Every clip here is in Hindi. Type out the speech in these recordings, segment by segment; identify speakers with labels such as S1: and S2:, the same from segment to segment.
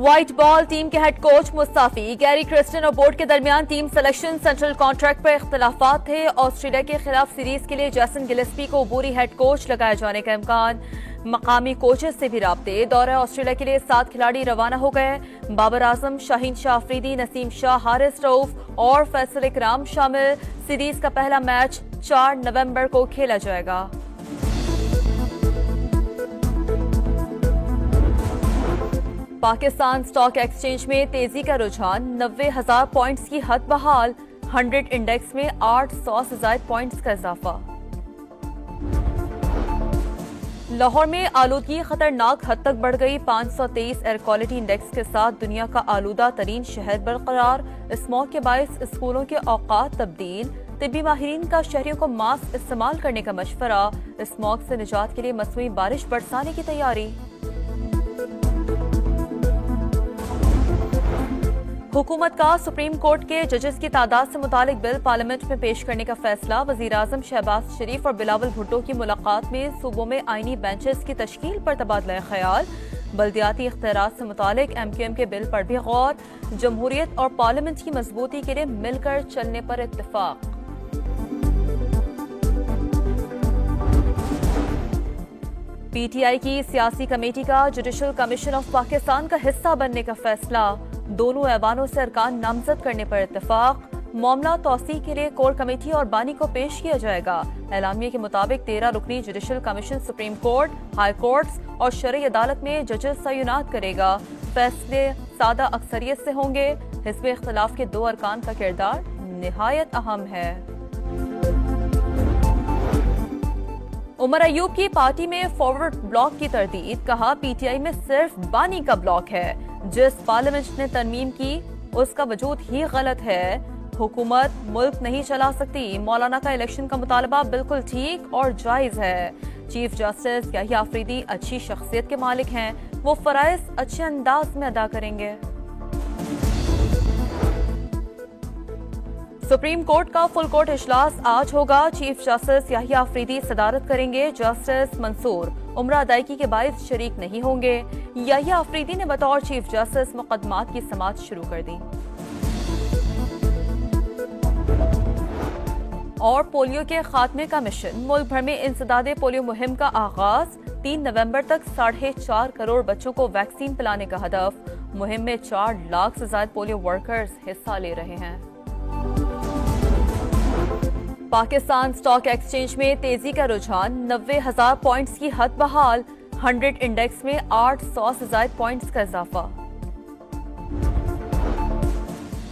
S1: व्हाइट बॉल टीम के head coach Mustafi, Gary Kristen और बोर्ड के दरमियान टीम सिलेक्शन सेंट्रल कॉन्ट्रैक्ट पर इख्तलाफात थे। ऑस्ट्रेलिया के खिलाफ सीरीज के लिए जैसन गिलेस्पी को अबूरी हेड कोच लगाए जाने का इम्कान। मकामी कोचेस से भी राब्ते। दौरे ऑस्ट्रेलिया के लिए 7 खिलाड़ी रवाना हो गए। बाबर आजम, शाहीन शाह अफरीदी, नसीम शाह, हारिस रऊफ और फैसल इकराम शामिल। सीरीज का पहला मैच 4 नवंबर को खेला जाएगा। पाकिस्तान स्टॉक एक्सचेंज में तेजी का रुझान, 90,000 पॉइंट्स की हद बहाल। 100 इंडेक्स में 800 से ज्यादा पॉइंट्स का इजाफा। लाहौर में आलूदगी खतरनाक हद तक बढ़ गई। 523 एयर क्वालिटी इंडेक्स के साथ दुनिया का आलूदा तरीन शहर बरकरार। स्मॉग के बायस स्कूलों के औकात तब्दील। तिब्बी माहिरीन का शहरियों को मास्क इस्तेमाल करने का मशवरा। स्मॉग से निजात के लिए मसनूई बारिश बरसाने की तैयारी। हुकूमत का सुप्रीम कोर्ट के जजेस की तादाद से मुतालिक बिल पार्लियामेंट में पेश करने का फैसला। वजीर-ए-आज़म शहबाज शरीफ और बिलावल भुट्टो की मुलाकात में सूबों में आईनी बेंचेस की तश्कील पर तबादला ख्याल। बल्दियाती इख्तियारात से मुतालिक MQM के बिल पर भी गौर। जमहूरियत और पार्लियामेंट की मजबूती के लिए मिलकर चलने पर इत्तेफाक। PTI की सियासी कमेटी का जुडिशल कमीशन ऑफ पाकिस्तान का हिस्सा बनने का फैसला। दोनों ऐवानों से अरकान नामजद करने पर इत्तेफाक। मामला तौसीक के लिए कोर कमेटी और बानी को पेश किया जाएगा। एलामिया के मुताबिक 13 रुकनी judicial commission supreme court, high courts और शरई अदालत में जजेस तयनात करेगा। फैसले सादा अक्सरियत से होंगे। हिस्ब इख्तिलाफ के 2 अरकान का किरदार निहायत अहम है। उमर अयूब की पार्टी में फॉरवर्ड ब्लॉक की तरदीद। कहा PTI में सिर्फ बानी का ब्लॉक है। जिस पार्लियामेंट ने तरमीम की उसका वजूद ही गलत है। हुकूमत मुल्क नहीं चला सकती। मौलाना का इलेक्शन का मुतालबा बिल्कुल ठीक और जायज है। चीफ जस्टिस याहिया अफरीदी अच्छी शख्सियत के मालिक हैं। वो फराइज अच्छे अंदाज में अदा करेंगे। सुप्रीम कोर्ट का फुल कोर्ट इजलास आज होगा। चीफ जस्टिस याहिया अफरीदी सदारत करेंगे। जस्टिस मंसूर उम्रा अदायगी के बायस शरीक नहीं होंगे। याहिया अफरीदी ने बतौर चीफ जस्टिस मुकदमात की समाअत शुरू कर दी। और पोलियो के खात्मे का मिशन। मुल्क भर में इंसदादे पोलियो मुहिम का आगाज। 3 नवंबर तक 4.5 करोड़ बच्चों को वैक्सीन पिलाने का हदफ। मुहिम में 4 लाख से ज्यादा पोलियो वर्कर्स हिस्सा ले रहे हैं। पाकिस्तान स्टॉक एक्सचेंज में तेजी का रुझान, 90,000 पॉइंट्स की हद बहाल। 100 इंडेक्स में 800 से ज्यादा पॉइंट्स का इजाफा।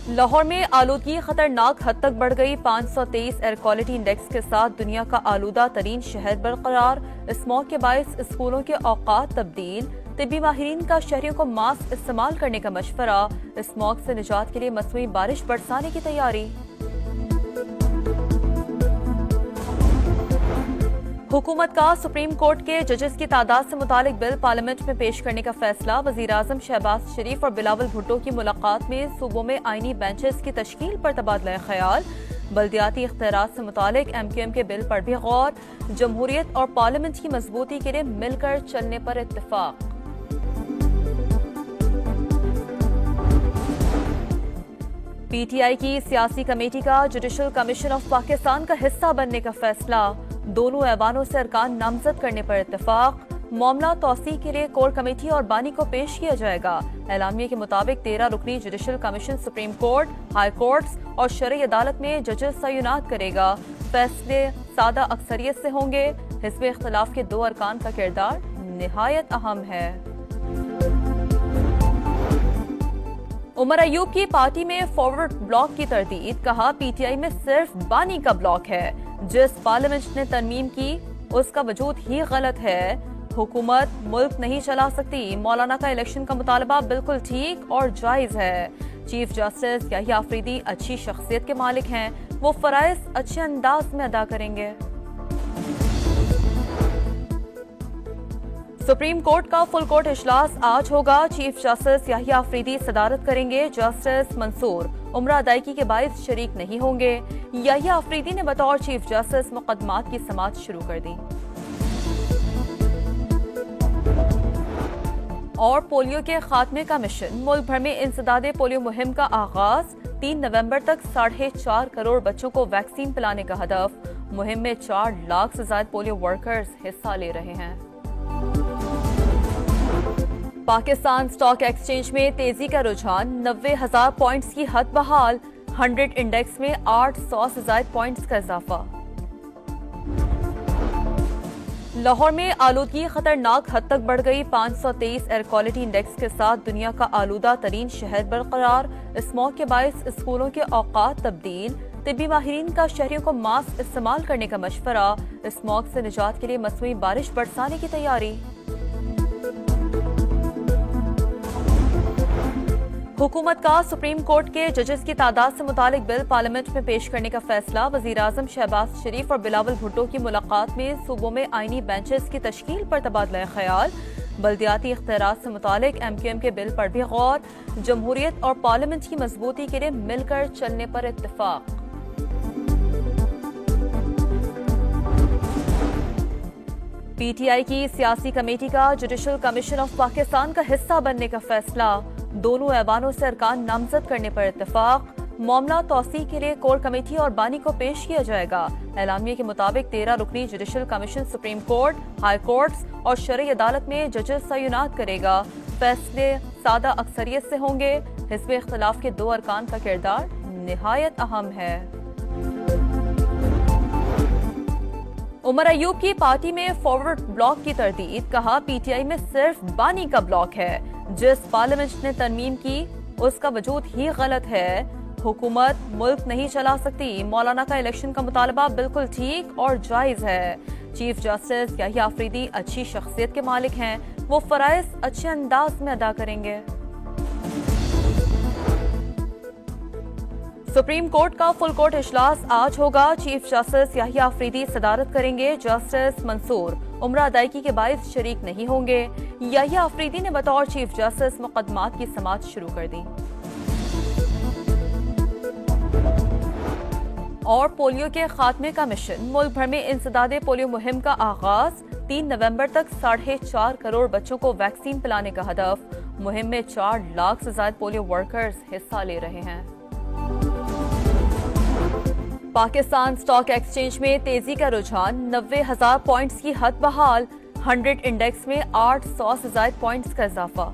S1: लाहौर में आलूदगी खतरनाक हद तक बढ़ गई। 523 एयर क्वालिटी इंडेक्स के साथ दुनिया का आलूदा तरीन शहर बरकरार। स्मॉग के बायस स्कूलों के औकात तब्दील। तिब्बी माहिरीन का शहरियों को मास्क इस्तेमाल करने का मशवरा। स्मॉग से निजात के लिए मसनूई बारिश बरसाने की तैयारी। हुकूमत का सुप्रीम कोर्ट के जजेस की तादाद से मुतालिक बिल पार्लियामेंट में पेश करने का फैसला। वजीर-ए-आज़म शहबाज शरीफ और बिलावल भुट्टो की मुलाकात में सूबों में आईनी बेंचेस की तश्कील पर तबादला ख्याल। बल्दियाती इख्तियारात से मुतालिक MQM के बिल पर भी गौर। जमहूरियत और पार्लियामेंट की मजबूती के लिए मिलकर चलने पर इत्तेफाक। PTI की सियासी कमेटी का जुडिशल कमीशन ऑफ पाकिस्तान का हिस्सा बनने का फैसला। दोनों ऐवानों से अरकान नामजद करने पर इत्तेफाक। मामला तौसीक के लिए कोर कमेटी और बानी को पेश किया जाएगा। एलामिया के मुताबिक 13 रुकनी judicial commission supreme court, high courts और शरई अदालत में जजेस तयनात करेगा। फैसले सादा अक्सरियत से होंगे। हिस्ब इख्तिलाफ के 2 अरकान का किरदार निहायत अहम है। उमर अयूब की पार्टी में फॉरवर्ड ब्लॉक की तरदीद। कहा PTI में सिर्फ बानी का ब्लॉक है। जिस पार्लियामेंट ने तरमीम की उसका वजूद ही गलत है। हुकूमत मुल्क नहीं चला सकती। मौलाना का इलेक्शन का मुतालबा बिल्कुल ठीक और जायज है। चीफ जस्टिस याहिया अफरीदी अच्छी शख्सियत के मालिक हैं। वो फराइज अच्छे अंदाज में अदा करेंगे। सुप्रीम कोर्ट का फुल कोर्ट इजलास आज होगा। चीफ जस्टिस याहिया अफरीदी सदारत करेंगे। जस्टिस मंसूर उम्रा अदायगी के बायस शरीक नहीं होंगे। याहिया अफरीदी ने बतौर चीफ जस्टिस मुकदमात की समाअत शुरू कर दी। और पोलियो के खात्मे का मिशन। मुल्क भर में इंसदादे पोलियो मुहिम का आगाज। 3 नवंबर तक 4.5 करोड़ बच्चों को वैक्सीन पिलाने का हदफ। मुहिम में 4 लाख से ज्यादा पोलियो वर्कर्स हिस्सा ले रहे हैं। पाकिस्तान स्टॉक एक्सचेंज में तेजी का रुझान। 90,000 पॉइंट्स की हद बहाल। 100 इंडेक्स में 800 से ज्यादा पॉइंट्स का इजाफा। लाहौर में आलूदगी खतरनाक हद तक बढ़ गई। 523 एयर क्वालिटी इंडेक्स के साथ दुनिया का आलूदा तरीन शहर बरकरार। स्मॉग के बायस स्कूलों के औकात तब्दील। तिब्बी माहिरीन का शहरियों को मास्क इस्तेमाल करने का मशवरा। स्मॉग से निजात के लिए मसनूई बारिश बरसाने की तैयारी। हुकूमत का सुप्रीम कोर्ट के जजेस की तादाद से मुतालिक बिल पार्लियामेंट में पेश करने का फैसला। वजीर-ए-आज़म शहबाज शरीफ और बिलावल भुट्टो की मुलाकात में सूबों में आईनी बेंचेस की तश्कील पर तबादला ख्याल। बल्दियाती इख्तियारात से मुतालिक MQM के बिल पर भी गौर। जमहूरियत और पार्लियामेंट की मजबूती के लिए मिलकर चलने पर इत्तेफाक। PTI की सियासी कमेटी का जुडिशल कमीशन ऑफ पाकिस्तान का हिस्सा बनने का फैसला। दोनों ऐवानों से अरकान नामजद करने पर इत्तेफाक। मामला तौसीक के लिए कोर कमेटी और बानी को पेश किया जाएगा। एलामिया के मुताबिक 13 रुकनी judicial commission supreme court, high courts और शरई अदालत में जजेस तैनात करेगा। फैसले सादा अक्सरियत से होंगे। हिस्ब इख्तिलाफ के 2 अरकान का किरदार निहायत अहम है। उमर अयूब की पार्टी में फॉरवर्ड ब्लॉक की तरदीद। कहा PTI में सिर्फ बानी का ब्लॉक है। जिस पार्लियामेंट ने तरमीम की उसका वजूद ही गलत है। हुकूमत मुल्क नहीं चला सकती। मौलाना का इलेक्शन का मुतालबा बिल्कुल ठीक और जायज है। चीफ जस्टिस याहिया अफरीदी अच्छी शख्सियत के मालिक हैं। वो फराइज अच्छे अंदाज में अदा करेंगे। सुप्रीम कोर्ट का फुल कोर्ट इजलास आज होगा। चीफ जस्टिस याहिया अफरीदी सदारत करेंगे। जस्टिस मंसूर उम्रा अदायगी के बायस शरीक नहीं होंगे। याहिया अफरीदी ने बतौर चीफ जस्टिस मुकदमात की समाअत शुरू कर दी। और पोलियो के खात्मे का मिशन। मुल्क भर में इंसदादे पोलियो मुहिम का आगाज। 3 नवंबर तक 4.5 करोड़ बच्चों को वैक्सीन पिलाने का हदफ। मुहिम में 4 लाख से ज्यादा पोलियो वर्कर्स हिस्सा ले रहे हैं। पाकिस्तान स्टॉक एक्सचेंज में तेजी का रुझान। 90,000 पॉइंट्स की हद बहाल। 100 इंडेक्स में 800 से ज्यादा पॉइंट्स का इजाफा।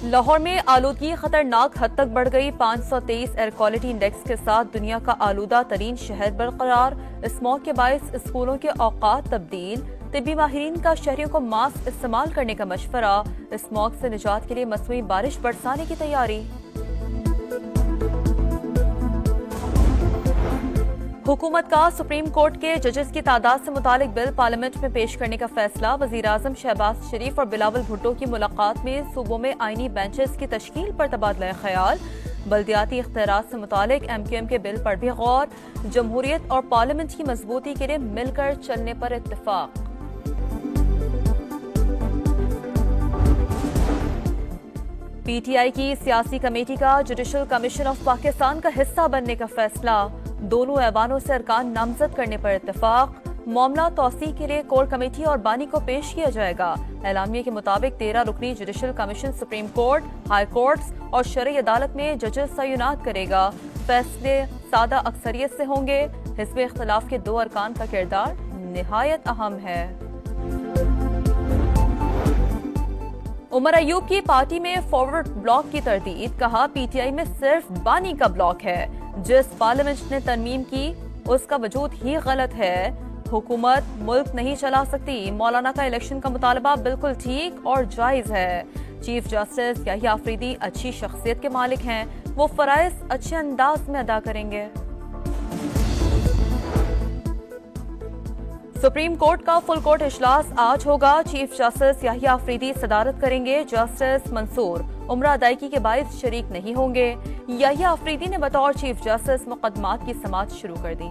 S1: लाहौर में आलूदगी खतरनाक हद तक बढ़ गई। 523 एयर क्वालिटी इंडेक्स के साथ दुनिया का आलूदा तरीन शहर बरकरार। स्मॉग के बायस स्कूलों के औकात तब्दील। तिब्बी माहिरीन का शहरियों को मास्क इस्तेमाल करने का मशवरा। स्मॉग से निजात के लिए मसनूई बारिश बरसाने की तैयारी। हुकूमत का सुप्रीम कोर्ट के जजेस की तादाद से मुतालिक बिल पार्लियामेंट में पेश करने का फैसला। वजीर-ए-आज़म शहबाज शरीफ और बिलावल भुट्टो की मुलाकात में सूबों में आईनी बेंचेस की तश्कील पर तबादला ख्याल। बल्दियाती इख्तियारात से मुतालिक MQM के बिल पर भी गौर। जमहूरियत और पार्लियामेंट की मजबूती के लिए मिलकर चलने पर इत्तेफाक। PTI की सियासी कमेटी का जुडिशल कमीशन ऑफ पाकिस्तान का हिस्सा बनने का फैसला। दोनों ऐवानों से अरकान नामजद करने पर इत्तेफाक। मामला तौसीक के लिए कोर कमेटी और बानी को पेश किया जाएगा। एलामिया के मुताबिक 13 रुकनी judicial commission supreme court, high courts और शरई अदालत में जजेस तैनात करेगा। फैसले सादा अक्सरियत से होंगे। हिस्ब इख्तिलाफ के 2 अरकान का किरदार निहायत अहम है। उमर अयूब की पार्टी में फॉरवर्ड ब्लॉक की तरदीद। कहा PTI में सिर्फ बानी का ब्लॉक है। जिस पार्लियामेंट ने तरमीम की उसका वजूद ही गलत है। हुकूमत मुल्क नहीं चला सकती। मौलाना का इलेक्शन का मुतालबा बिल्कुल ठीक और जायज है। चीफ जस्टिस याहिया अफरीदी अच्छी शख्सियत के मालिक हैं। वो फराइज अच्छे अंदाज में अदा करेंगे। सुप्रीम कोर्ट का फुल कोर्ट इजलास आज होगा। चीफ जस्टिस याहिया अफरीदी सदारत करेंगे। जस्टिस मंसूर उम्रा अदायगी के बायस शरीक नहीं होंगे। याहिया अफरीदी ने बतौर चीफ जस्टिस मुकदमात की समाअत शुरू कर दी।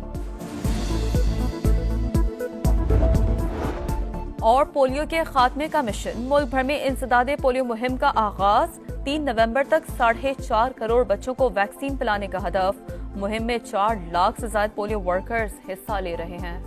S1: और पोलियो के खात्मे का मिशन। मुल्क भर में इंसदादे पोलियो मुहिम का आगाज। 3 नवंबर तक 4.5 करोड़ बच्चों को वैक्सीन पिलाने का हदफ। मुहिम में 4 लाख से ज्यादा पोलियो वर्कर्स हिस्सा ले रहे हैं।